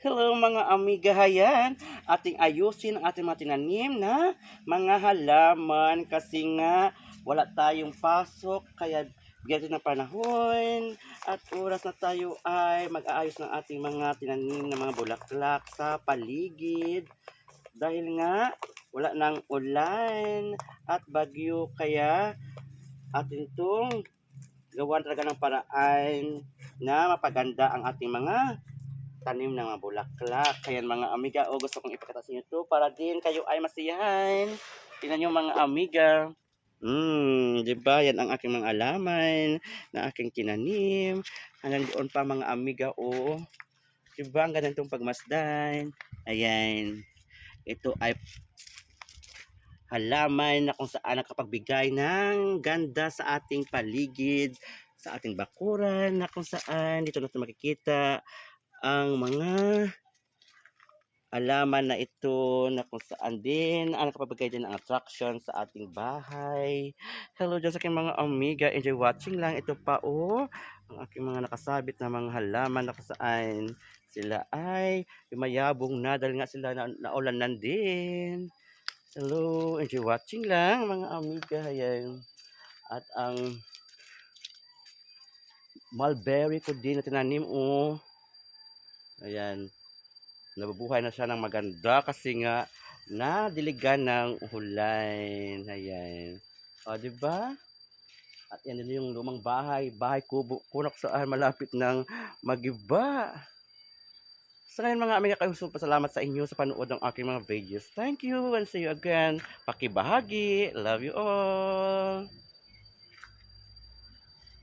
Hello mga amiga, hayan. Ating ayusin ang ating mga tinanim na mga halaman kasi nga wala tayong pasok kaya bigyan natin ng panahon at oras na tayo ay mag-aayos ng ating mga tinanim na mga bulaklak sa paligid. Dahil nga wala nang ulan at bagyo kaya atin itong gawan talaga ng paraan na mapaganda ang ating mga tanim ng mga bulaklak. Kaya mga amiga, gusto kong ipakita sa inyo to para din kayo ay masiyahan. Tingnan nyo mga amiga. Di ba? Yan ang aking mga alaman na aking tinanim. Hanggang doon pa mga amiga, Di ba? Ang ganitong pagmasdan. Ayan. Ito ay halaman na kung saan nakapagbigay ng ganda sa ating paligid, sa ating bakuran, na kung saan dito natin makikita ang mga alaman na ito na kung saan din ang nakapagbigay din ng attraction sa ating bahay. Hello dyan sa aking mga amiga. Enjoy watching lang. Ito pa ang aking mga nakasabit na mga halaman na kung saan sila ay yumayabong na dahil nga sila naulanan din. Hello, enjoy watching lang mga amiga. Ayan. At ang mulberry ko din na tinanim Ayan. Nabubuhay na siya ng maganda kasi nga nadiligan ng ulan. Ayan. Di ba? At yan din yung lumang bahay kubo, kunak saan malapit ng magiba. Sa ngayon mga amiga, kayo pasalamat sa inyo sa panood ng aking mga videos. Thank you and see you again. Pakibahagi. Love you all.